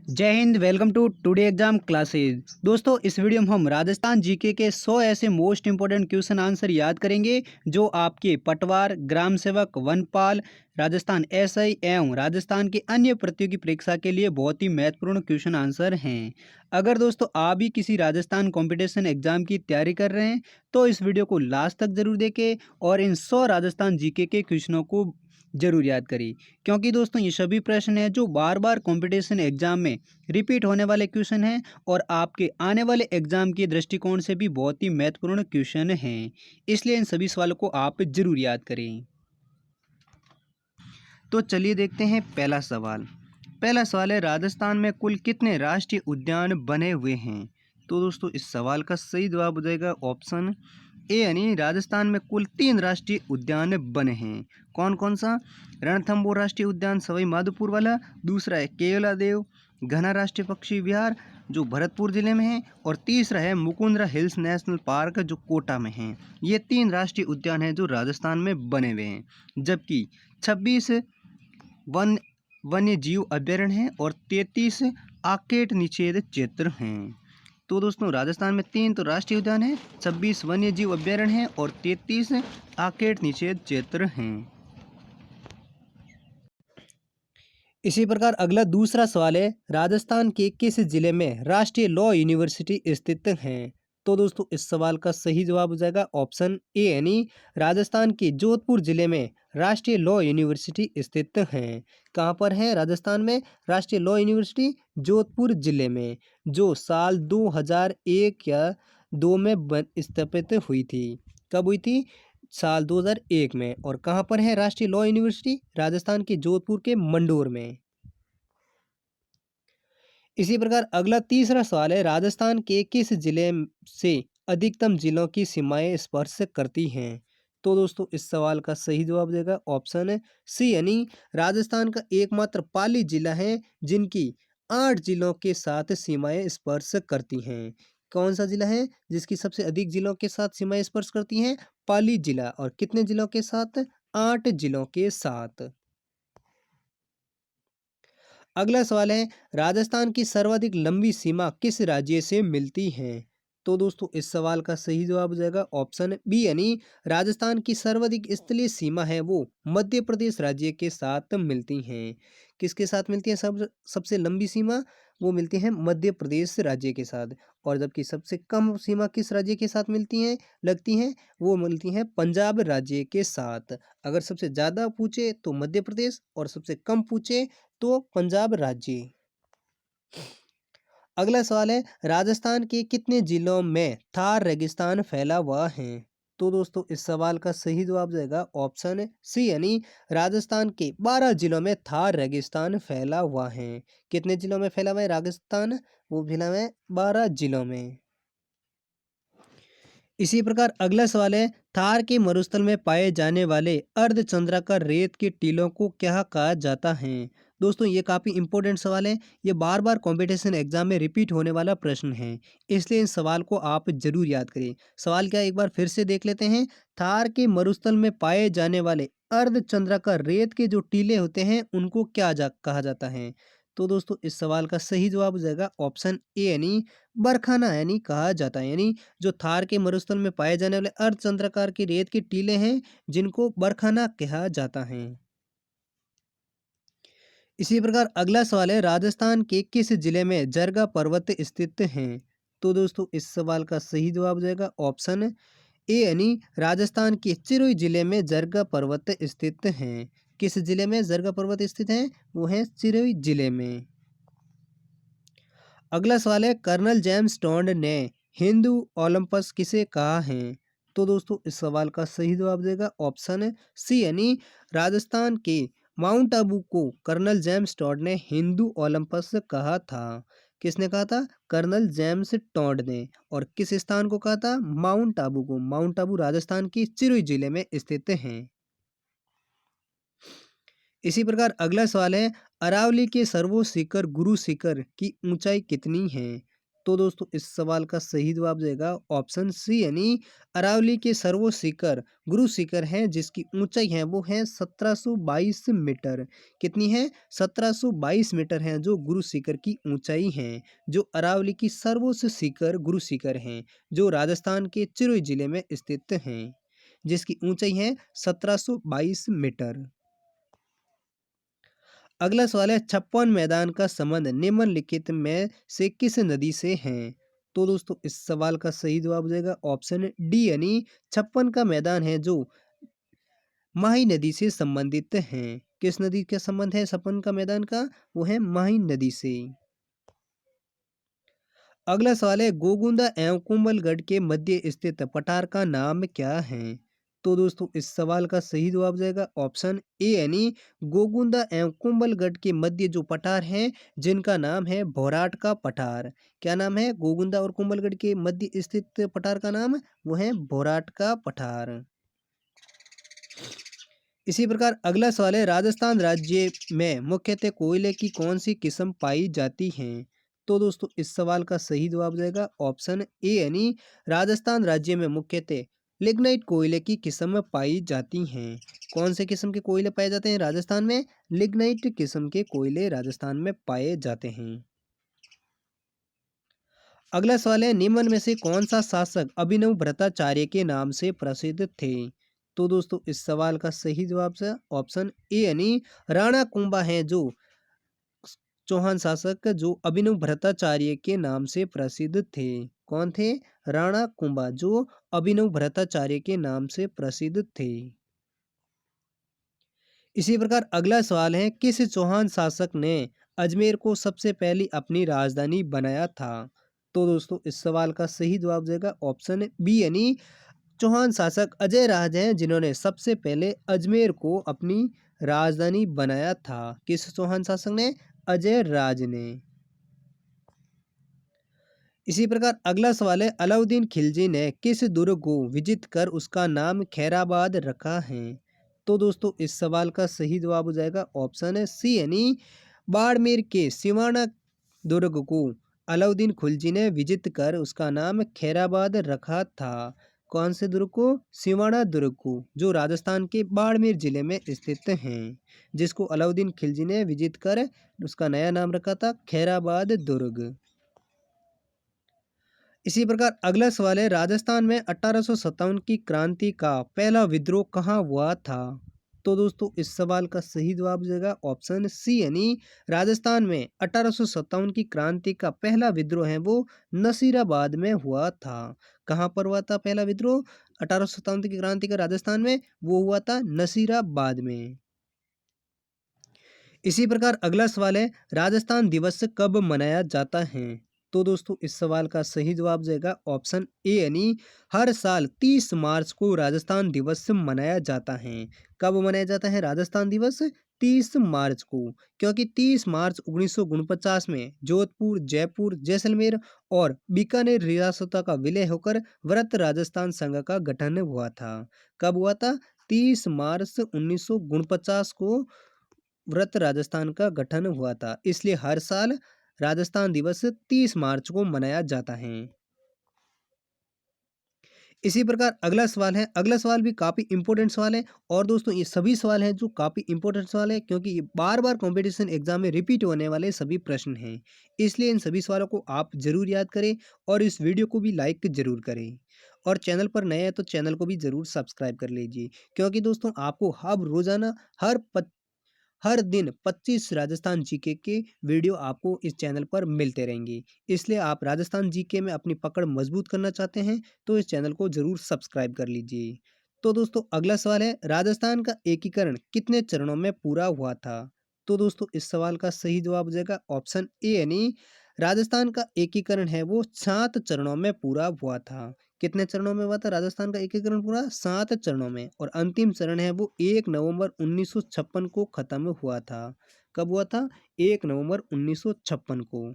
जय Hind. Welcome to today exam classes. दोस्तों, इस वीडियो में हम राजस्थान जीके के 100 ऐसे मोस्ट इंपॉर्टेंट क्वेश्चन आंसर याद करेंगे जो आपके पटवार, ग्राम सेवक, वनपाल, राजस्थान एसआई एवं राजस्थान के अन्य प्रतियोगी परीक्षा के लिए बहुत ही महत्वपूर्ण क्वेश्चन आंसर हैं। अगर दोस्तों आप भी किसी राजस्थान कंपटीशन एग्जाम की तैयारी कर रहे हैं तो इस वीडियो को लास्ट तक जरूर देखें और इन 100 राजस्थान जीके के क्वेश्चनों को जरूर याद करिए, क्योंकि दोस्तों ये सभी प्रश्न हैं जो बार बार कंपटीशन एग्जाम में रिपीट होने वाले क्वेश्चन हैं और आपके आने वाले एग्जाम के दृष्टिकोण से भी बहुत ही महत्वपूर्ण क्वेश्चन हैं। इसलिए इन सभी सवालों को आप जरूर याद करें। तो चलिए देखते हैं पहला सवाल। पहला सवाल है, राजस्थान में कुल कितने राष्ट्रीय उद्यान बने हुए हैं? तो दोस्तों इस सवाल का सही जवाब हो जाएगा ऑप्शन ए, यानी राजस्थान में कुल 3 राष्ट्रीय उद्यान बने हैं। कौन कौन सा? रणथंबोर राष्ट्रीय उद्यान सवाई माधोपुर वाला, दूसरा है केवलादेव घना राष्ट्रीय पक्षी विहार जो भरतपुर जिले में है, और तीसरा है मुकुंदरा हिल्स नेशनल पार्क जो कोटा में है। ये 3 राष्ट्रीय उद्यान हैं जो राजस्थान में बने हुए हैं, जबकि 26 वन वन्य जीव अभ्यारण्य हैं और 33 आकेट निषेध क्षेत्र हैं। तो दोस्तों राजस्थान में 3 तो राष्ट्रीय उद्यान हैं, 26 वन्य जीव अभ्यारण्य हैं और 33 आकेट निषेध क्षेत्र हैं। इसी प्रकार अगला दूसरा सवाल है, राजस्थान के किस जिले में राष्ट्रीय लॉ यूनिवर्सिटी स्थित है? तो दोस्तों इस सवाल का सही जवाब हो जाएगा ऑप्शन ए, यानी राजस्थान के जोधपुर जिले में राष्ट्रीय लॉ यूनिवर्सिटी स्थित है। कहाँ पर है राजस्थान में राष्ट्रीय लॉ यूनिवर्सिटी? जोधपुर जिले में, जो साल 2001 या 2 में स्थापित हुई थी। कब हुई थी? साल 2001 में। और कहाँ पर है राष्ट्रीय लॉ यूनिवर्सिटी? राजस्थान के जोधपुर के मंडोर में। इसी प्रकार अगला तीसरा सवाल है, राजस्थान के किस जिले से अधिकतम जिलों की सीमाएं स्पर्श करती हैं? तो दोस्तों इस सवाल का सही जवाब देगा ऑप्शन सी, यानी राजस्थान का एकमात्र पाली जिला है जिनकी 8 जिलों के साथ सीमाएं स्पर्श करती हैं। कौन सा जिला है जिसकी सबसे अधिक जिलों के साथ सीमाएं स्पर्श करती हैं? पाली जिला। और कितने जिलों के साथ? 8 जिलों के साथ। अगला सवाल है, राजस्थान की सर्वाधिक लंबी सीमा किस राज्य से मिलती है? तो दोस्तों इस सवाल का सही जवाब हो जाएगा ऑप्शन बी, यानी राजस्थान की सर्वाधिक स्थलीय सीमा है वो मध्य प्रदेश राज्य के साथ मिलती हैं। किसके साथ मिलती है सबसे लंबी सीमा? वो मिलती है मध्य प्रदेश राज्य के साथ। और जबकि सबसे कम सीमा किस राज्य के साथ मिलती हैं लगती हैं? वो मिलती हैं पंजाब राज्य के साथ। अगर सबसे ज़्यादा पूछे तो मध्य प्रदेश और सबसे कम पूछे तो पंजाब राज्य। अगला सवाल है, राजस्थान के कितने जिलों में थार रेगिस्तान फैला हुआ है? तो दोस्तों इस सवाल का सही जवाब जाएगा ऑप्शन सी, यानी राजस्थान के 12 जिलों में थार रेगिस्तान फैला हुआ है। कितने जिलों में फैला हुआ है राजस्थान? वो फैला हुआ है 12 जिलों में। इसी प्रकार अगला सवाल है, थार के मरुस्थल में पाए जाने वाले अर्धचंद्राकार रेत के टीलों को क्या कहा जाता है? दोस्तों ये काफ़ी इंपॉर्टेंट सवाल है, ये बार बार कंपटीशन एग्जाम में रिपीट होने वाला प्रश्न है, इसलिए इन सवाल को आप जरूर याद करिए। सवाल क्या है, एक बार फिर से देख लेते हैं। थार के मरुस्थल में पाए जाने वाले अर्धचंद्राकार रेत के जो टीले होते हैं उनको कहा जाता है? तो दोस्तों इस सवाल का सही जवाब हो जाएगा ऑप्शन ए, यानी बरखाना, यानी कहा जाता है। यानी जो थार के मरुस्थल में पाए जाने वाले अर्धचंद्राकार के रेत के टीले हैं जिनको बरखाना कहा जाता है। इसी प्रकार अगला सवाल है, राजस्थान के किस जिले में जरगा पर्वत स्थित हैं? तो दोस्तों इस सवाल का सही जवाब हो जाएगा ऑप्शन ए, यानी राजस्थान के चिरोई जिले में जरगा पर्वत स्थित हैं। किस जिले में जरगा पर्वत स्थित हैं? वो है चिरोई जिले में। अगला सवाल है, कर्नल जेम्स टोंड ने हिंदू ओलंपस किसे कहा है? तो दोस्तों इस सवाल का सही जवाब देगा ऑप्शन सी, यानी राजस्थान के माउंट आबू को कर्नल जेम्स टोंड ने हिंदू ओलंपस कहा था। किसने कहा था? कर्नल जेम्स टोंड ने। और किस स्थान को कहा था? माउंट आबू को। माउंट आबू राजस्थान के चिरोई जिले में स्थित है। इसी प्रकार अगला सवाल है, अरावली के सर्वो शिखर गुरु शिखर की ऊंचाई कितनी है? तो दोस्तों इस सवाल का सही जवाब जाएगा ऑप्शन सी यानी अरावली के सर्वोच्च शिखर गुरु शिखर है जिसकी ऊंचाई है वो है 1722 मीटर। कितनी है? 1722 मीटर है जो गुरु शिखर की ऊंचाई है। जो अरावली की सर्वोच्च शिखर गुरु शिखर है जो राजस्थान के चिरोई जिले में स्थित है जिसकी ऊंचाई है 1722 मीटर। अगला सवाल है छप्पन मैदान का संबंध निम्नलिखित में से किस नदी से है? तो दोस्तों इस सवाल का सही जवाब हो जाएगा ऑप्शन डी यानी छप्पन का मैदान है जो माही नदी से संबंधित है। किस नदी का संबंध है छप्पन का मैदान का? वो है माही नदी से। अगला सवाल है गोगुंदा एवं कुंभलगढ़ के मध्य स्थित पठार का नाम क्या है? तो दोस्तों इस सवाल का सही जवाब जाएगा ऑप्शन ए यानी गोगुंदा एवं कुंभलगढ़ के मध्य जो पठार है जिनका नाम है भोराट का पठार। क्या नाम है? गोगुंदा और कुंभलगढ़ के मध्य स्थित पठार का नाम वो है भोराट का पठार। इसी प्रकार अगला सवाल है राजस्थान राज्य में मुख्यतः कोयले की कौन सी किस्म पाई जाती है? तो दोस्तों इस सवाल का सही जवाब जाएगा ऑप्शन ए यानी राजस्थान राज्य में मुख्यतः लिग्नाइट कोयले की किस्म पाई जाती हैं। कौन से किस्म के कोयले पाए जाते हैं राजस्थान में? लिग्नाइट किस्म के कोयले राजस्थान में पाए जाते हैं। अगला सवाल है निम्न में से कौन सा शासक अभिनव भट्टाचार्य के नाम से प्रसिद्ध थे? तो दोस्तों इस सवाल का सही जवाब है ऑप्शन ए यानी राणा कुंभा है जो चौहान शासक जो अभिनव भट्टाचार्य के नाम से प्रसिद्ध थे। कौन थे? राणा कुंभा जो अभिनव भट्टाचार्य के नाम से प्रसिद्ध थे। इसी प्रकार अगला सवाल है किस चौहान शासक ने अजमेर को सबसे पहली अपनी राजधानी बनाया था? तो दोस्तों इस सवाल का सही जवाब देगा ऑप्शन बी यानी चौहान शासक अजय राज हैं जिन्होंने सबसे पहले अजमेर को अपनी राजधानी बनाया था। किस चौहान शासक ने? अजय राज ने। इसी प्रकार अगला सवाल है अलाउद्दीन खिलजी ने किस दुर्ग को विजित कर उसका नाम खैराबाद रखा है? तो दोस्तों इस सवाल का सही जवाब हो जाएगा ऑप्शन है सी यानी बाड़मेर के सिवाना दुर्ग को अलाउद्दीन खिलजी ने विजित कर उसका नाम खैराबाद रखा था। कौन से दुर्ग को? सिवाना दुर्ग को जो राजस्थान के बाड़मेर जिले में स्थित हैं जिसको अलाउद्दीन खिलजी ने विजित कर उसका नया नाम रखा था खैराबाद दुर्ग। इसी प्रकार अगला सवाल है राजस्थान में 1857 की क्रांति का पहला विद्रोह कहाँ हुआ था? तो दोस्तों इस सवाल का सही जवाब देगा ऑप्शन सी यानी राजस्थान में 1857 की क्रांति का पहला विद्रोह है वो नसीराबाद में हुआ था। कहाँ पर हुआ था पहला विद्रोह 1857 की क्रांति का राजस्थान में? वो हुआ था नसीराबाद में। इसी प्रकार अगला सवाल है राजस्थान दिवस कब मनाया जाता है? तो दोस्तों इस सवाल का सही जवाब जाएगा ऑप्शन ए यानी हर साल 30 मार्च को राजस्थान दिवस मनाया जाता है। कब मनाया जाता है राजस्थान दिवस? 30 मार्च को। क्योंकि 30 मार्च 1949 में जोधपुर जयपुर जैसलमेर और बीकानेर रियासतों का विलय होकर वृत्त राजस्थान संघ का गठन हुआ था। कब हुआ था? 30 मार्च 1949 को वृत्त राजस्थान का गठन हुआ था। इसलिए हर साल राजस्थान दिवस 30 मार्च को मनाया जाता है। इसी प्रकार अगला सवाल है अगला सवाल भी काफ़ी इंपॉर्टेंट सवाल है और दोस्तों ये सभी सवाल हैं जो काफ़ी इंपॉर्टेंट सवाल है क्योंकि ये बार बार कंपटीशन एग्जाम में रिपीट होने वाले सभी प्रश्न हैं। इसलिए इन सभी सवालों को आप जरूर याद करें और इस वीडियो को भी लाइक जरूर करें और चैनल पर नए हैं तो चैनल को भी जरूर सब्सक्राइब कर लीजिए क्योंकि दोस्तों आपको हर रोजाना हर दिन 25 राजस्थान जीके के वीडियो आपको इस चैनल पर मिलते रहेंगे। इसलिए आप राजस्थान जीके में अपनी पकड़ मजबूत करना चाहते हैं तो इस चैनल को जरूर सब्सक्राइब कर लीजिए। तो दोस्तों अगला सवाल है राजस्थान का एकीकरण कितने चरणों में पूरा हुआ था? तो दोस्तों इस सवाल का सही जवाब हो जाएगा ऑप्शन ए यानी राजस्थान का एकीकरण है वो 7 चरणों में पूरा हुआ था। कितने चरणों में हुआ था राजस्थान का एकीकरण पूरा? 7 चरणों में। और अंतिम चरण है वो 1 नवंबर 1956 को खत्म हुआ था। कब हुआ था? 1 नवंबर 1956 को।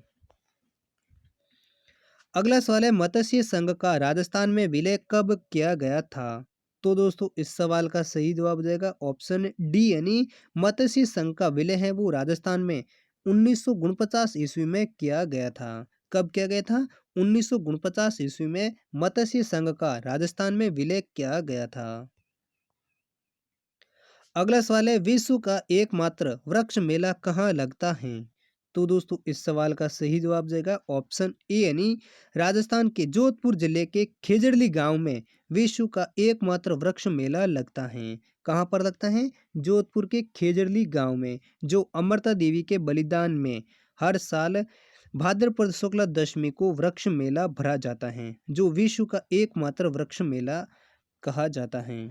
अगला सवाल है मत्स्य संघ का राजस्थान में विलय कब किया गया था? तो दोस्तों इस सवाल का सही जवाब हो जाएगा ऑप्शन डी यानी मत्स्य संघ का विलय है वो राजस्थान में 1949 ईस्वी में किया गया था। कब किया गया था? 1949 ईस्वी में मत्स्य संघ का राजस्थान में विलय किया गया था। अगला सवाल है, विश्व का एकमात्र वृक्ष मेला कहाँ लगता है? तो दोस्तों इस सवाल का सही जवाब जाएगा ऑप्शन ए यानी राजस्थान के जोधपुर जिले के खेजड़ली गांव में विश्व का एकमात्र वृक्ष मेला लगता है। कहाँ पर लगता है? जोधपुर के खेजड़ली गांव में, जो अमृता देवी के बलिदान में हर साल भाद्रपद शुक्ला दशमी को वृक्ष मेला भरा जाता है, जो विश्व का एकमात्र वृक्ष मेला कहा जाता है।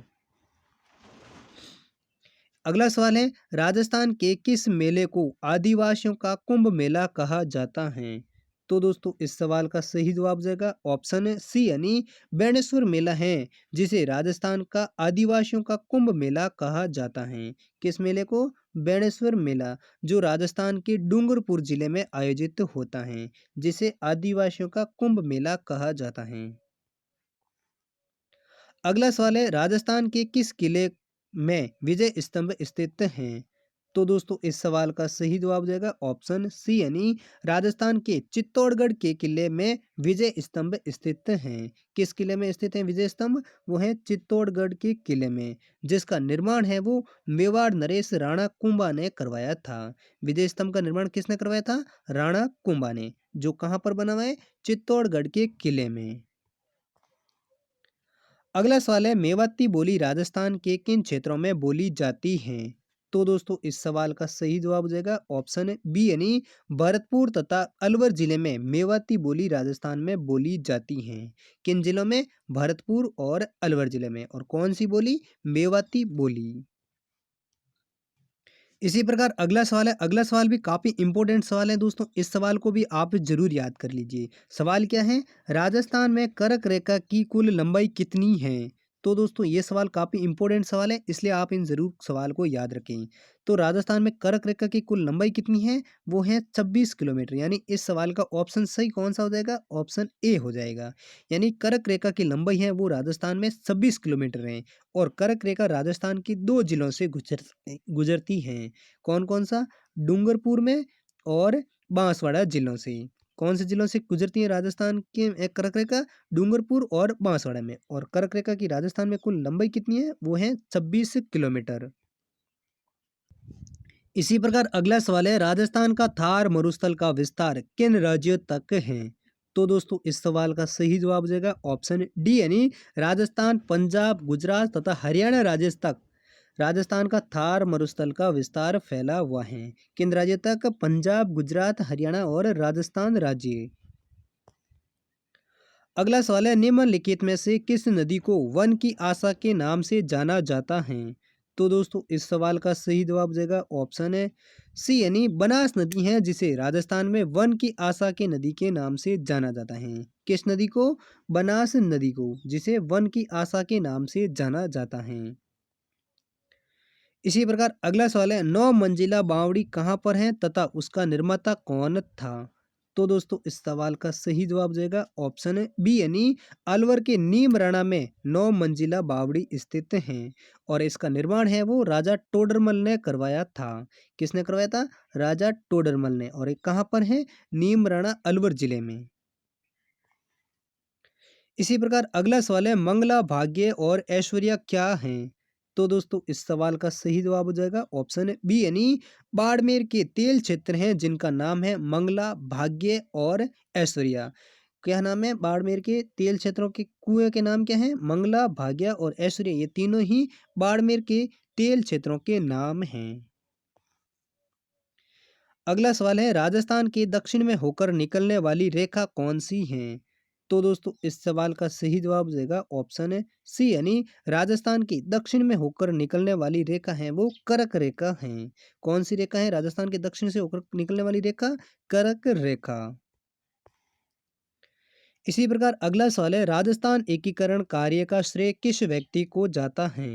अगला सवाल है, राजस्थान के किस मेले को आदिवासियों का कुंभ मेला कहा जाता है? तो दोस्तों इस सवाल का सही जवाब जाएगा ऑप्शन सी यानी बेणेश्वर मेला है, जिसे राजस्थान का आदिवासियों का कुंभ मेला कहा जाता है। किस मेले को? बेणेश्वर मेला, जो राजस्थान के डूंगरपुर जिले में आयोजित होता है, जिसे आदिवासियों का कुंभ मेला कहा जाता है। अगला सवाल है, राजस्थान के किस किले में विजय स्तंभ स्थित हैं? तो दोस्तों इस सवाल का सही जवाब जाएगा ऑप्शन सी यानी राजस्थान के चित्तौड़गढ़ के किले में विजय स्तंभ स्थित हैं। किस किले में स्थित हैं विजय स्तंभ? वो है चित्तौड़गढ़ के किले में, जिसका निर्माण है वो मेवाड़ नरेश राणा कुंभा ने करवाया था। विजय स्तंभ का निर्माण किसने करवाया था? राणा कुंभा ने, जो कहाँ पर बना हुआ है? चित्तौड़गढ़ के किले में। अगला सवाल है, मेवाती बोली राजस्थान के किन क्षेत्रों में बोली जाती है? तो दोस्तों इस सवाल का सही जवाब हो जाएगा ऑप्शन बी यानी भरतपुर तथा अलवर जिले में मेवाती बोली राजस्थान में बोली जाती है। किन जिलों में? भरतपुर और अलवर जिले में। और कौन सी बोली? मेवाती बोली। इसी प्रकार अगला सवाल है, अगला सवाल भी काफ़ी इंपॉर्टेंट सवाल है दोस्तों, इस सवाल को भी आप जरूर याद कर लीजिए। सवाल क्या है? राजस्थान में कर्क रेखा की कुल लंबाई कितनी है? तो दोस्तों ये सवाल काफ़ी इंपॉर्टेंट सवाल है, इसलिए आप इन जरूर सवाल को याद रखें। तो राजस्थान में कर्क रेखा की कुल लंबाई कितनी है? वो है 26 किलोमीटर। यानी इस सवाल का ऑप्शन सही कौन सा हो जाएगा? ऑप्शन ए हो जाएगा। यानी कर्क रेखा की लंबाई है वो राजस्थान में 26 किलोमीटर है। और कर्क रेखा राजस्थान की दो जिलों से गुजरती है। कौन कौन सा? डूंगरपुर में और बांसवाड़ा जिलों से। कौन से जिलों से गुजरती है राजस्थान के कर्क रेखा? डूंगरपुर और बांसवाड़ा में। और कर्क रेखा की राजस्थान में कुल लंबाई कितनी है? वो है 26 किलोमीटर। इसी प्रकार अगला सवाल है, राजस्थान का थार मरुस्थल का विस्तार किन राज्यों तक है? तो दोस्तों इस सवाल का सही जवाब हो जाएगा ऑप्शन डी यानी राजस्थान, पंजाब, गुजरात तथा हरियाणा राज्य तक राजस्थान का थार मरुस्थल का विस्तार फैला हुआ है। किन राज्यों तक? पंजाब, गुजरात, हरियाणा और राजस्थान राज्य। अगला सवाल है, निम्नलिखित में से किस नदी को वन की आशा के नाम से जाना जाता है? तो दोस्तों इस सवाल का सही जवाब देगा ऑप्शन है सी यानी बनास नदी है, जिसे राजस्थान में वन की आशा के नदी के नाम से जाना जाता है। किस नदी को? बनास नदी को, जिसे वन की आशा के नाम से जाना जाता है। इसी प्रकार अगला सवाल है, 9 मंजिला बावड़ी कहाँ पर है तथा उसका निर्माता कौन था? तो दोस्तों इस सवाल का सही जवाब जाएगा ऑप्शन बी यानी अलवर के नीमराणा में 9 मंजिला बावड़ी स्थित है। और इसका निर्माण है वो राजा टोडरमल ने करवाया था। किसने करवाया था? राजा टोडरमल ने। और ये कहाँ पर है? नीमराणा अलवर जिले में। इसी प्रकार अगला सवाल है, मंगला, भाग्य और ऐश्वर्या क्या हैं? तो दोस्तों इस सवाल का सही जवाब हो जाएगा ऑप्शन बी यानी बाड़मेर के तेल क्षेत्र हैं जिनका नाम है मंगला, भाग्य और ऐश्वर्या। क्या नाम है? बाड़मेर के तेल क्षेत्रों के कुएं के नाम क्या है? मंगला, भाग्य और ऐश्वर्या। ये तीनों ही बाड़मेर के तेल क्षेत्रों के नाम हैं। अगला सवाल है, राजस्थान के दक्षिण में होकर निकलने वाली रेखा कौन सी है? तो दोस्तों इस सवाल का सही जवाब देगा ऑप्शन है सी यानी राजस्थान की दक्षिण में होकर निकलने वाली रेखा है वो कर्क रेखा है। कौन सी रेखा है राजस्थान के दक्षिण से होकर निकलने वाली रेखा? कर्क रेखा। इसी प्रकार अगला सवाल है, राजस्थान एकीकरण कार्य का श्रेय किस व्यक्ति को जाता है?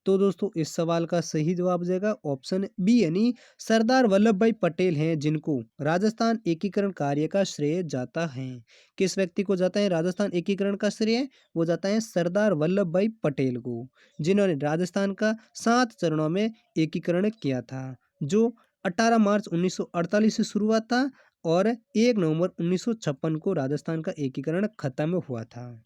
तो दोस्तों इस सवाल का सही जवाब देगा ऑप्शन बी यानी सरदार वल्लभ भाई पटेल हैं, जिनको राजस्थान एकीकरण कार्य का श्रेय जाता है। किस व्यक्ति को जाता है राजस्थान एकीकरण का श्रेय? वो जाता है सरदार वल्लभ भाई पटेल को, जिन्होंने राजस्थान का 7 चरणों में एकीकरण किया था, जो 18 मार्च 1948 से शुरू हुआ था और 1 नवंबर 1956 को राजस्थान का एकीकरण खत्म हुआ था।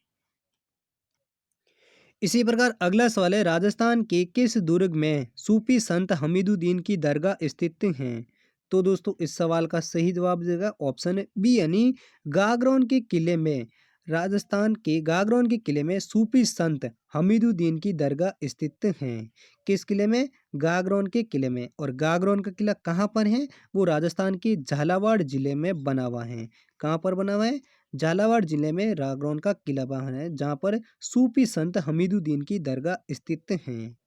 इसी प्रकार अगला सवाल है, राजस्थान के किस दुर्ग में सूफी संत हमीदुद्दीन की दरगाह स्थित हैं? तो दोस्तों इस सवाल का सही जवाब देगा ऑप्शन बी यानी गागरोन के किले में। राजस्थान के गागरोन के किले में सूफी संत हमीदुद्दीन की दरगाह स्थित हैं। किस किले में? गागरोन के किले में। और गागरोन का किला कहाँ पर है? वो राजस्थान के झालावाड़ जिले में बना हुआ है। कहाँ पर बना हुआ है? झालावाड़ जिले में गागरोन का किला बना है, जहाँ पर सूफी संत हमीदुद्दीन की दरगाह स्थित हैं।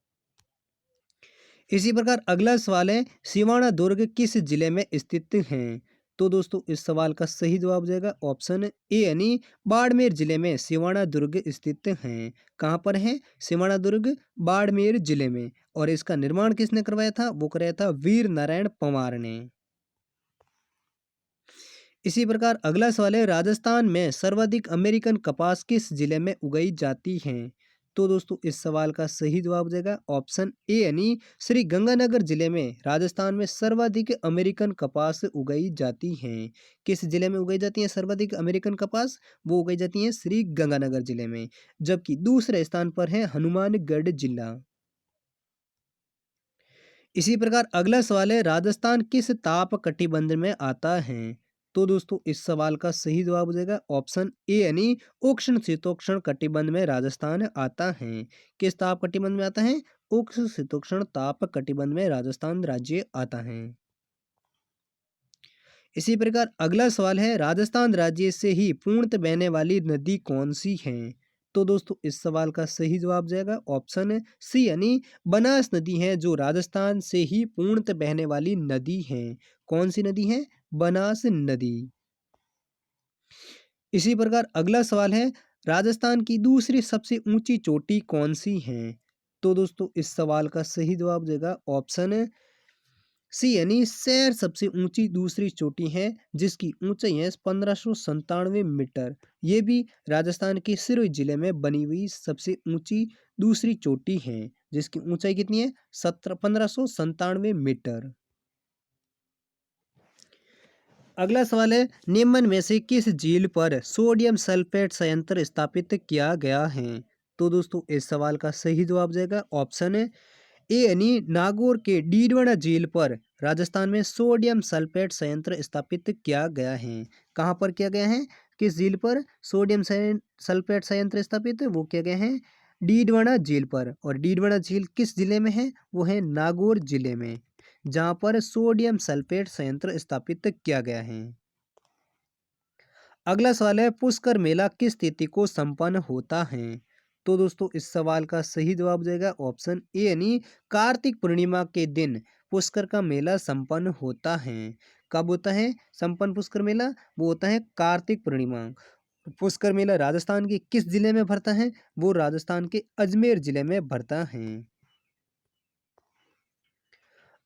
इसी प्रकार अगला सवाल है, सिवाना दुर्ग किस जिले में स्थित हैं? तो दोस्तों इस सवाल का सही जवाब हो जाएगा ऑप्शन ए यानी बाड़मेर जिले में सिवाना दुर्ग स्थित हैं। कहाँ पर है सिवाना दुर्ग? बाड़मेर जिले में। और इसका निर्माण किसने करवाया था? वो कराया था वीर नारायण पंवार ने। इसी प्रकार अगला सवाल है, राजस्थान में सर्वाधिक अमेरिकन कपास किस जिले में उगाई जाती है? तो दोस्तों इस सवाल का सही जवाब हो जाएगा ऑप्शन ए यानी श्री गंगानगर जिले में राजस्थान में सर्वाधिक अमेरिकन कपास उगाई जाती हैं। किस जिले में उगाई जाती है सर्वाधिक अमेरिकन कपास? वो उगाई जाती है श्री गंगानगर जिले में। जबकि दूसरे स्थान पर है हनुमानगढ़ जिला। इसी प्रकार अगला सवाल है, राजस्थान किस ताप कटिबंध में आता है? तो दोस्तों इस सवाल का सही जवाब हो जाएगा ऑप्शन ए यानी उष्ण शीतोष्ण कटिबंध में राजस्थान आता है। किस ताप कटिबंध में आता है? उष्ण शीतोष्ण ताप कटिबंध में राजस्थान राज्य आता है। इसी प्रकार अगला सवाल है, राजस्थान राज्य से ही पूर्णतः बहने वाली नदी कौन सी है? तो दोस्तों इस सवाल का सही जवाब जाएगा ऑप्शन सी यानी बनास नदी है, जो राजस्थान से ही पूर्णतः बहने वाली नदी है। कौन सी नदी है? बनास नदी। इसी प्रकार अगला सवाल है, राजस्थान की दूसरी सबसे ऊंची चोटी कौन सी है? तो दोस्तों इस सवाल का सही जवाब देगा ऑप्शन सी यानी सैर सबसे ऊंची दूसरी चोटी है, जिसकी ऊंचाई है 1597 मीटर। ये भी राजस्थान के सिरोही जिले में बनी हुई सबसे ऊंची दूसरी चोटी है, जिसकी ऊंचाई कितनी है? 1597 मीटर। अगला सवाल है, निम्न में से किस झील पर सोडियम सल्फेट संयंत्र स्थापित किया गया है? तो दोस्तों इस सवाल का सही जवाब जाएगा ऑप्शन ए यानी नागौर के डीडवाना झील पर राजस्थान में सोडियम सल्फेट संयंत्र स्थापित किया गया है। कहाँ पर किया गया है? किस झील पर सोडियम सल्फेट संयंत्र स्थापित? वो किया गया है डीडवाना झील पर। और डीडवाना झील किस जिले में है? वो है नागौर जिले में, जहाँ पर सोडियम सल्फेट संयंत्र स्थापित किया गया है। अगला सवाल है, पुष्कर मेला किस तिथि को संपन्न होता है? तो दोस्तों इस सवाल का सही जवाब जाएगा ऑप्शन ए यानी कार्तिक पूर्णिमा के दिन पुष्कर का मेला संपन्न होता है। कब होता है संपन्न पुष्कर मेला? वो होता है कार्तिक पूर्णिमा। पुष्कर मेला राजस्थान के किस जिले में भरता है? वो राजस्थान के अजमेर जिले में भरता है।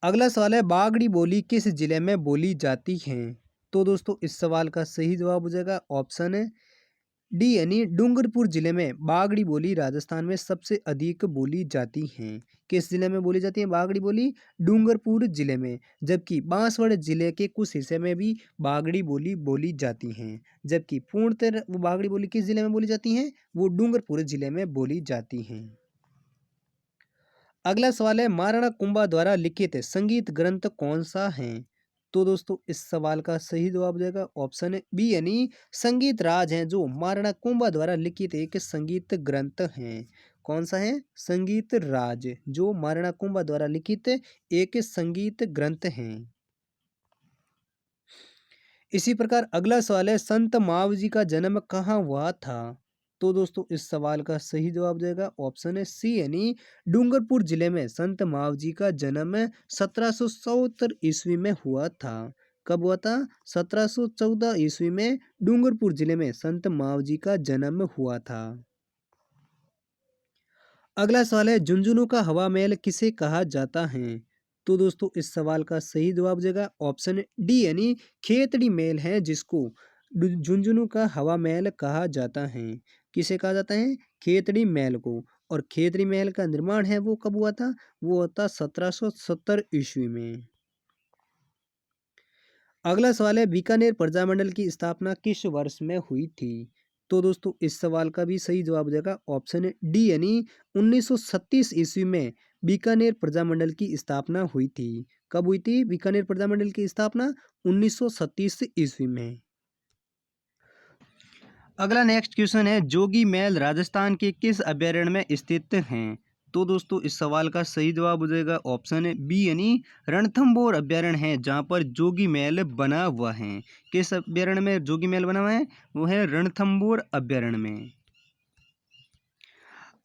अगला सवाल है, बागड़ी बोली किस जिले में बोली जाती है? तो दोस्तों इस सवाल का सही जवाब हो जाएगा ऑप्शन डी यानी डूंगरपुर जिले में बागड़ी बोली राजस्थान में सबसे अधिक बोली जाती हैं। किस जिले में बोली जाती है बागड़ी बोली? डूंगरपुर जिले में। जबकि बांसवाड़ा जिले के कुछ हिस्से में भी बागड़ी बोली बोली जाती हैं। जबकि पूर्णतः वो बागड़ी बोली किस जिले में बोली जाती हैं? वो डूंगरपुर जिले में बोली जाती हैं। अगला सवाल है, महाराणा कुंभा द्वारा लिखित संगीत ग्रंथ कौन सा है? तो दोस्तों इस सवाल का सही जवाब देगा ऑप्शन बी यानी संगीत राज है, जो महाराणा कुंभा द्वारा लिखित एक संगीत ग्रंथ है। कौन सा है? संगीत राज, जो महाराणा कुंभा द्वारा लिखित एक संगीत ग्रंथ है। इसी प्रकार अगला सवाल है, संत मावजी का जन्म कहाँ हुआ था? तो दोस्तों इस सवाल का सही जवाब देगा ऑप्शन है सी यानी डूंगरपुर जिले में संत मावजी का जन्म 1770 ईस्वी में हुआ था। कब हुआ था? 1714 ईस्वी में डूंगरपुर जिले में संत मावजी का जन्म हुआ था। अगला सवाल है, झुंझुनू का हवा महल किसे कहा जाता है? तो दोस्तों इस सवाल का सही जवाब देगा ऑप्शन डी यानी खेतड़ी महल है, जिसको झुंझुनू का हवा महल कहा जाता है। किसे कहा जाता है? खेतड़ी महल को। और खेतड़ी महल का निर्माण है वो कब हुआ था? वो हुआ था 1770 ईस्वी में। अगला सवाल है बीकानेर प्रजामंडल की स्थापना किस वर्ष में हुई थी? तो दोस्तों इस सवाल का भी सही जवाब हो जाएगा ऑप्शन डी यानी 1936 ईस्वी में बीकानेर प्रजामंडल की स्थापना हुई थी। कब हुई थी बीकानेर प्रजामंडल की स्थापना? 1936 ईस्वी में। अगला नेक्स्ट क्वेश्चन है जोगी मैल राजस्थान के किस अभ्यारण्य में स्थित हैं? तो दोस्तों इस सवाल का सही जवाब हो जाएगा ऑप्शन बी यानी रणथंभौर अभ्यारण्य है जहाँ पर जोगी महल बना हुआ है। किस अभ्यारण्य में जोगी महल बना हुआ है? वो है रणथंभौर अभ्यारण्य में।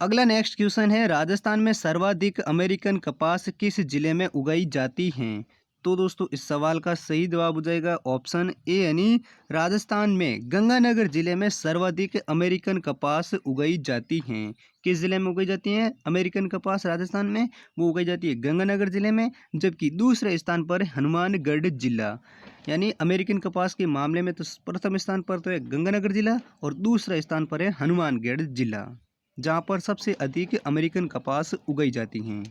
अगला नेक्स्ट क्वेश्चन है राजस्थान में सर्वाधिक अमेरिकन कपास किस जिले में उगाई जाती हैं? तो दोस्तों इस सवाल का सही जवाब हो जाएगा ऑप्शन ए यानी राजस्थान में गंगानगर जिले में सर्वाधिक अमेरिकन कपास उगाई जाती हैं। किस जिले में उगाई जाती हैं अमेरिकन कपास राजस्थान में? वो उगाई जाती है गंगानगर जिले में, जबकि दूसरे स्थान पर हनुमानगढ़ जिला। यानी अमेरिकन कपास के मामले में तो प्रथम स्थान पर तो है गंगानगर जिला और दूसरा स्थान पर है हनुमानगढ़ जिला, जहाँ पर सबसे अधिक अमेरिकन कपास उगाई जाती हैं।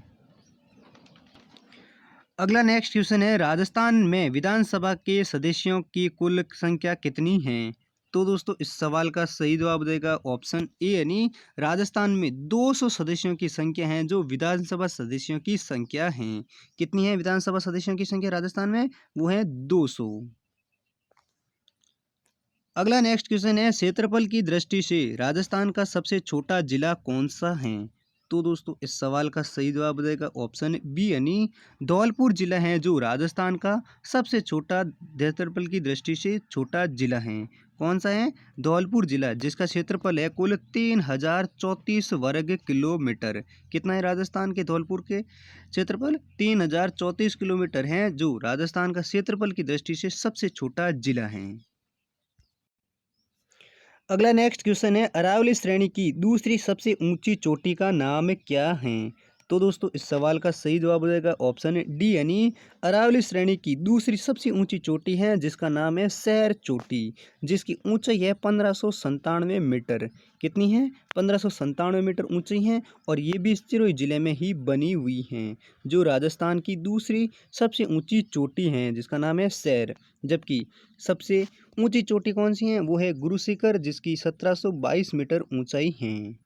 अगला नेक्स्ट क्वेश्चन है राजस्थान में विधानसभा के सदस्यों की कुल संख्या कितनी है? तो दोस्तों इस सवाल का सही जवाब देगा ऑप्शन ए यानी राजस्थान में 200 सदस्यों की संख्या है जो विधानसभा सदस्यों की संख्या है। कितनी है विधानसभा सदस्यों की संख्या राजस्थान में? वो है 200। अगला नेक्स्ट क्वेश्चन है क्षेत्रफल की दृष्टि से राजस्थान का सबसे छोटा जिला कौन सा है? तो दोस्तों इस सवाल का सही जवाब देगा ऑप्शन बी यानी धौलपुर जिला है जो राजस्थान का सबसे छोटा क्षेत्रफल की दृष्टि से छोटा जिला है। कौन सा है? धौलपुर जिला, जिसका क्षेत्रफल है कुल 3034 वर्ग किलोमीटर। कितना है राजस्थान के धौलपुर के क्षेत्रफल? 3034 किलोमीटर है, जो राजस्थान का क्षेत्रफल की दृष्टि से सबसे छोटा जिला है। अगला नेक्स्ट क्वेश्चन है अरावली श्रेणी की दूसरी सबसे ऊंची चोटी का नाम क्या है? तो दोस्तों इस सवाल का सही जवाब हो जाएगा ऑप्शन डी यानी अरावली श्रेणी की दूसरी सबसे ऊंची चोटी है जिसका नाम है सैर चोटी, जिसकी ऊंचाई है 1597 मीटर। कितनी है? 1597 मीटर ऊंचाई है और ये भी सिरोही जिले में ही बनी हुई है, जो राजस्थान की दूसरी सबसे ऊंची चोटी है जिसका नाम है सैर। जबकि सबसे ऊंची चोटी कौन सी है? वो है गुरु शिखर, जिसकी 1722 मीटर ऊंचाई है।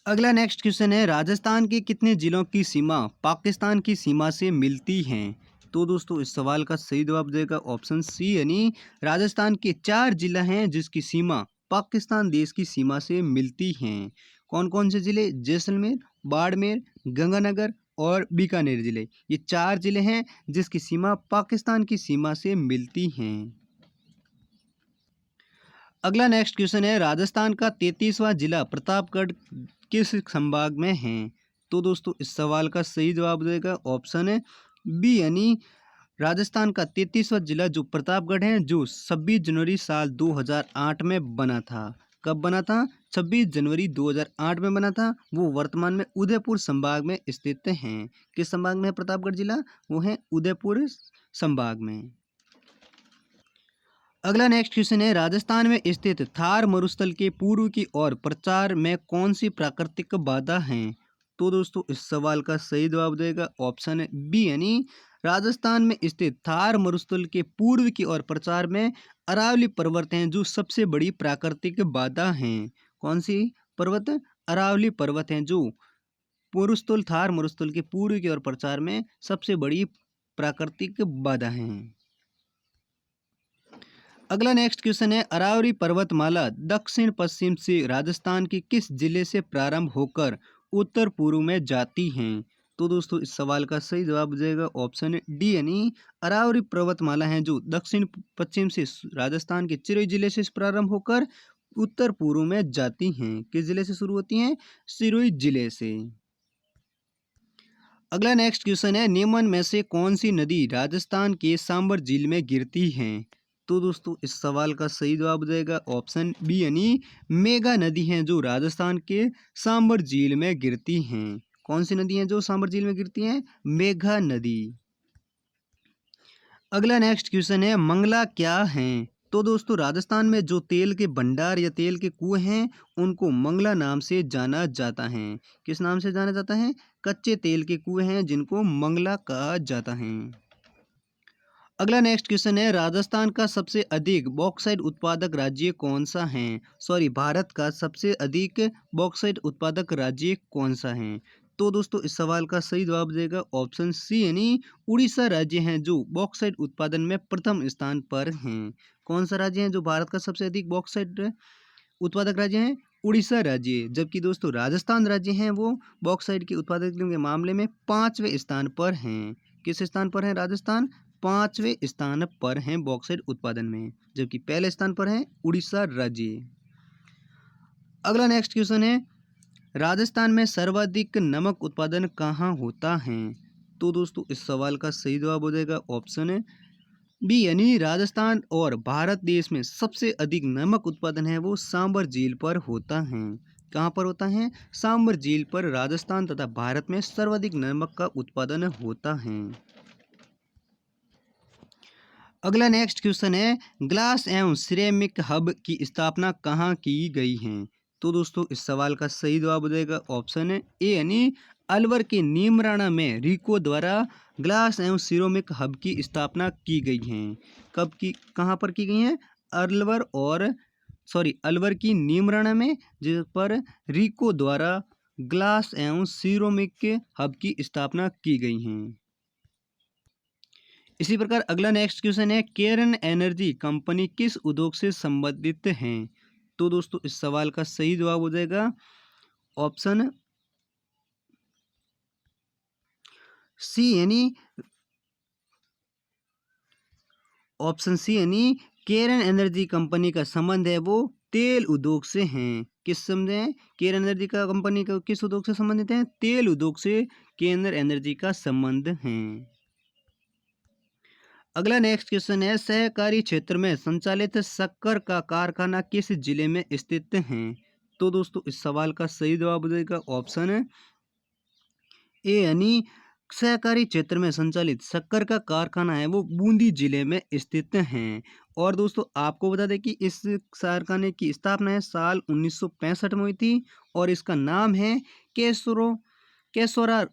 अगला नेक्स्ट क्वेश्चन है राजस्थान के कितने जिलों की सीमा पाकिस्तान की सीमा से मिलती है? तो दोस्तों इस सवाल का सही जवाब देगा ऑप्शन सी यानी राजस्थान के 4 जिला हैं जिसकी सीमा पाकिस्तान देश की सीमा से मिलती हैं। कौन कौन से जिले? जैसलमेर, बाड़मेर, गंगानगर और बीकानेर जिले। ये 4 जिले हैं जिसकी सीमा पाकिस्तान की सीमा से मिलती हैं। अगला नेक्स्ट क्वेश्चन है राजस्थान का 33वां जिला प्रतापगढ़ किस संभाग में है? तो दोस्तों इस सवाल का सही जवाब देगा ऑप्शन है बी यानी राजस्थान का 33वां जिला जो प्रतापगढ़ है, जो 26 जनवरी साल 2008 में बना था। कब बना था? 26 जनवरी 2008 में बना था। वो वर्तमान में उदयपुर संभाग में स्थित हैं। किस संभाग में है प्रतापगढ़ जिला? वो है उदयपुर संभाग में। अगला नेक्स्ट क्वेश्चन है राजस्थान में स्थित थार मरुस्थल के पूर्व की ओर प्रचार में कौन सी प्राकृतिक बाधा है? तो दोस्तों इस सवाल का सही जवाब देगा ऑप्शन बी यानी राजस्थान में स्थित थार मरुस्थल के पूर्व की ओर प्रचार में अरावली पर्वत हैं जो सबसे बड़ी प्राकृतिक बाधा हैं। कौन सी पर्वत? अरावली पर्वत हैं जो मरुस्थल थार मरुस्थल के पूर्व की ओर प्रचार में सबसे बड़ी प्राकृतिक बाधा हैं। अगला नेक्स्ट क्वेश्चन है अरावली पर्वतमाला दक्षिण पश्चिम से राजस्थान के किस जिले से प्रारंभ होकर उत्तर पूर्व में जाती हैं? तो दोस्तों इस सवाल का सही जवाब हो जाएगा ऑप्शन डी यानी अरावली पर्वतमाला है जो दक्षिण पश्चिम से राजस्थान के सिरोही जिले से प्रारंभ होकर उत्तर पूर्व में जाती हैं। किस जिले से शुरू होती हैं? सिरोही जिले से। अगला नेक्स्ट क्वेश्चन है निम्न में से कौन सी नदी राजस्थान के सांबर झील में गिरती है? तो दोस्तों इस सवाल का सही जवाब हो जाएगा ऑप्शन बी यानी मेघा नदी है जो राजस्थान के सांबर झील में गिरती हैं। कौन सी नदी है जो सांबर झील में गिरती हैं? मेघा नदी। अगला नेक्स्ट क्वेश्चन है मंगला क्या है? तो दोस्तों राजस्थान में जो तेल के भंडार या तेल के कुएं हैं उनको मंगला नाम से जाना जाता है। किस नाम से जाना जाता है? कच्चे तेल के कुएं हैं जिनको मंगला कहा जाता है। अगला नेक्स्ट क्वेश्चन है, राजस्थान का सबसे अधिक बॉक्साइट उत्पादक राज्य कौन सा है? सॉरी, भारत का सबसे अधिक बॉक्साइट उत्पादक राज्य कौन सा है? तो दोस्तों इस सवाल का सही जवाब देगा ऑप्शन सी यानी उड़ीसा राज्य है जो बॉक्साइट उत्पादन में प्रथम स्थान पर हैं। कौन सा राज्य है जो भारत का सबसे अधिक बॉक्साइट उत्पादक राज्य है? उड़ीसा राज्य। जबकि दोस्तों राजस्थान राज्य हैं वो बॉक्साइट के उत्पादक के मामले में 5वें स्थान पर हैं। किस स्थान पर है राजस्थान? 5वें स्थान पर हैं बॉक्साइट उत्पादन में, जबकि पहले स्थान पर है उड़ीसा राज्य। अगला नेक्स्ट क्वेश्चन है, राजस्थान में सर्वाधिक नमक उत्पादन कहाँ होता है? तो दोस्तों इस सवाल का सही जवाब हो जाएगा ऑप्शन बी यानी राजस्थान, और भारत देश में सबसे अधिक नमक उत्पादन है वो सांबर झील पर होता है। कहाँ पर होता है? सांबर झील पर राजस्थान तथा भारत में सर्वाधिक नमक का उत्पादन होता है। अगला नेक्स्ट क्वेश्चन है, ग्लास एवं सिरेमिक हब की स्थापना कहाँ की गई है? तो दोस्तों इस सवाल का सही जवाब हो जाएगा ऑप्शन ए यानी अलवर के नीमराणा में रिको द्वारा ग्लास एवं सिरेमिक हब की स्थापना की गई है। कब की, कहाँ पर की गई है? अलवर की नीमराणा में, जिस पर रिको द्वारा ग्लास एवं सिरेमिक हब की स्थापना की गई है। इसी प्रकार अगला नेक्स्ट क्वेश्चन है, केरन एनर्जी कंपनी किस उद्योग से संबंधित है? तो दोस्तों इस सवाल का सही जवाब हो जाएगा ऑप्शन सी यानी केरन एनर्जी कंपनी का संबंध है वो तेल उद्योग से हैं। किस समझे हैं? केरन एनर्जी का कंपनी का किस उद्योग से संबंधित है? तेल उद्योग से केरन एनर्जी का संबंध है। अगला नेक्स्ट क्वेश्चन है, सहकारी क्षेत्र में संचालित शक्कर का कारखाना किस जिले में स्थित है? तो दोस्तों इस सवाल का सही जवाब हो जाएगा ऑप्शन ए यानी सहकारी क्षेत्र में संचालित शक्कर का कारखाना है वो बूंदी जिले में स्थित है। और दोस्तों आपको बता दें कि इस कारखाने की स्थापना है साल 1965 में हुई थी, और इसका नाम है केशोरा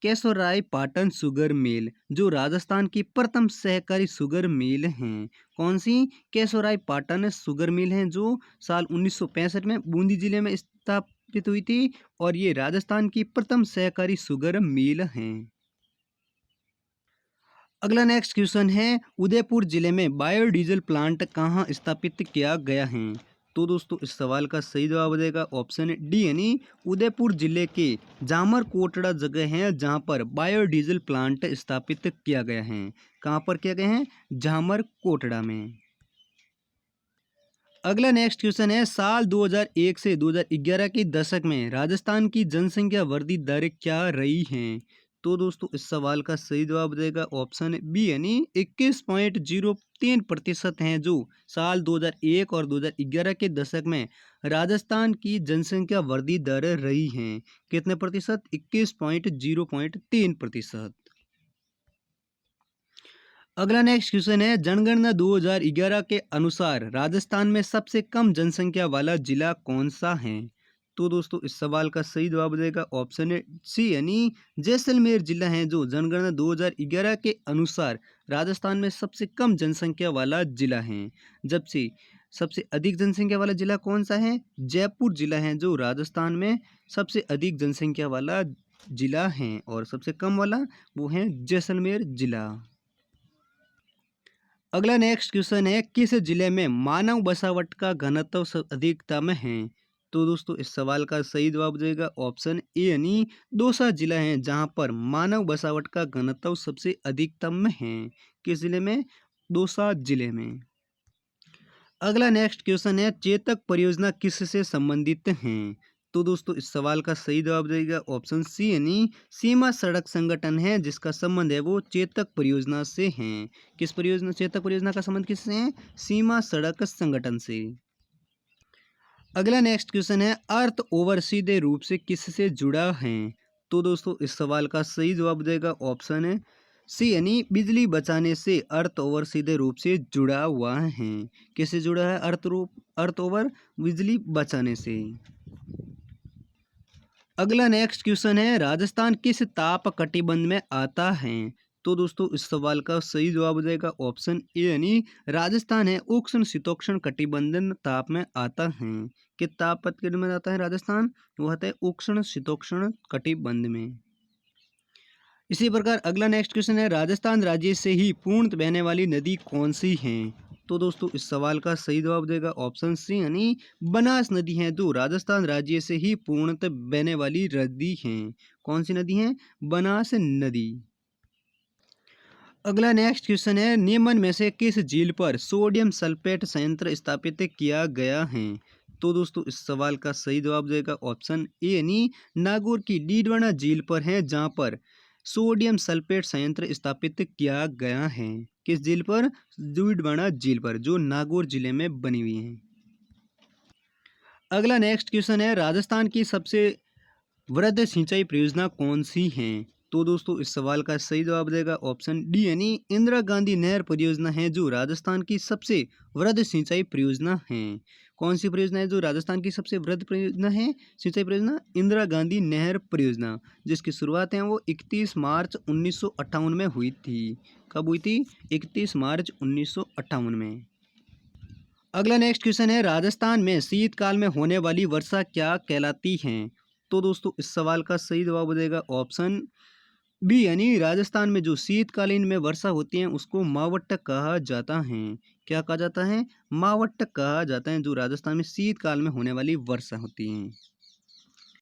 केशोराय पाटन शुगर मिल, जो राजस्थान की प्रथम सहकारी शुगर मिल हैं। कौन सी? केशोराय पाटन शुगर मिल हैं जो साल 1965 में बूंदी जिले में स्थापित हुई थी, और ये राजस्थान की प्रथम सहकारी शुगर मिल हैं। अगला नेक्स्ट क्वेश्चन है, उदयपुर जिले में बायोडीजल प्लांट कहाँ स्थापित किया गया है? तो दोस्तों इस सवाल का सही जवाब हो जाएगा ऑप्शन डी यानी उदयपुर जिले के जामर कोटड़ा जगह है जहां पर बायोडीजल प्लांट स्थापित किया गया है। कहां पर किया गया है? जामर कोटड़ा में। अगला नेक्स्ट क्वेश्चन है, साल 2001 से 2011 के दशक में राजस्थान की जनसंख्या वृद्धि दर क्या रही है? तो दोस्तों इस सवाल का सही जवाब देगा ऑप्शन बी यानी 21.03% हैं जो साल 2001 और 2011 के दशक में राजस्थान की जनसंख्या वृद्धि दर रही है। कितने प्रतिशत? 21.03%। अगला नेक्स्ट क्वेश्चन है, जनगणना 2011 के अनुसार राजस्थान में सबसे कम जनसंख्या वाला जिला कौन सा है? तो दोस्तों इस सवाल का सही जवाब देगा ऑप्शन सी यानी जैसलमेर जिला है जो जनगणना 2011 के अनुसार राजस्थान में सबसे कम जनसंख्या वाला जिला है। जबकि सबसे अधिक जनसंख्या वाला जिला कौन सा है? जयपुर जिला है जो राजस्थान में सबसे अधिक जनसंख्या वाला जिला है, और सबसे कम वाला वो है जैसलमेर जिला। अगला नेक्स्ट क्वेश्चन है, किस जिले में मानव बसावट का घनत्व अधिकतम है? तो दोस्तों इस सवाल का सही जवाब देगा ऑप्शन ए यानी दौसा जिला है जहां पर मानव बसावट का घनत्व सबसे अधिकतम है। किस जिले में? दौसा जिले में। अगला नेक्स्ट क्वेश्चन है, चेतक परियोजना किससे संबंधित है? तो दोस्तों इस सवाल का सही जवाब देगा ऑप्शन सी यानी सीमा सड़क संगठन है जिसका संबंध है वो चेतक परियोजना से है। किस परियोजना? चेतक परियोजना का संबंध किससे है? सीमा सड़क संगठन से। अगला नेक्स्ट क्वेश्चन है, अर्थ ओवर सीधे रूप से किससे जुड़ा है? तो दोस्तों इस सवाल का सही जवाब देगा ऑप्शन है सी यानी बिजली बचाने से अर्थ ओवर सीधे रूप से जुड़ा हुआ है। किससे जुड़ा है अर्थ ओवर? बिजली बचाने से। अगला नेक्स्ट क्वेश्चन है, राजस्थान किस ताप कटिबंध में आता है? तो दोस्तों इस सवाल का सही जवाब हो जाएगा ऑप्शन ए यानी राजस्थान है उष्ण शीतोष्ण कटिबंधन ताप में आता है। किस ताप पत्र में आता है राजस्थान? वो आता है उष्ण शीतोष्ण कटिबंध में। इसी प्रकार अगला नेक्स्ट क्वेश्चन है राजस्थान राज्य से ही पूर्ण बहने वाली नदी कौन सी है? तो दोस्तों इस सवाल का सही जवाब देगा ऑप्शन सी यानी बनास नदी है जो राजस्थान राज्य से ही पूर्णतः बहने वाली नदी है। कौन सी नदी है? बनास नदी। अगला नेक्स्ट क्वेश्चन है निम्न में से किस झील पर सोडियम सल्फेट संयंत्र स्थापित किया गया है? तो दोस्तों इस सवाल का सही जवाब देगा ऑप्शन ए यानी नागौर की डीडवाना झील पर है जहां पर सोडियम सल्फेट संयंत्र स्थापित किया गया है। किस झील पर? डीडवाना झील पर जो नागौर जिले में बनी हुई है। अगला नेक्स्ट क्वेश्चन है राजस्थान की सबसे वृहद सिंचाई परियोजना कौन सी है? तो दोस्तों इस सवाल का सही जवाब देगा ऑप्शन डी यानी इंदिरा गांधी नहर परियोजना है जो राजस्थान की सबसे वृहद सिंचाई परियोजना है। कौन सी परियोजना है जो राजस्थान की सबसे वृहद परियोजना है? सिंचाई परियोजना इंदिरा गांधी नहर परियोजना जिसकी शुरुआत है वो 31 मार्च 1958 में हुई थी। कब हुई थी? 31 मार्च 1958 में। अगला नेक्स्ट क्वेश्चन है राजस्थान में शीतकाल में होने वाली वर्षा क्या कहलाती है? तो दोस्तों इस सवाल का सही जवाब हो जाएगा ऑप्शन बी यानी राजस्थान में जो शीतकालीन में वर्षा होती है उसको मावट कहा जाता है। क्या कहा जाता है? मावट कहा जाता है जो राजस्थान में शीतकाल में होने वाली वर्षा होती है।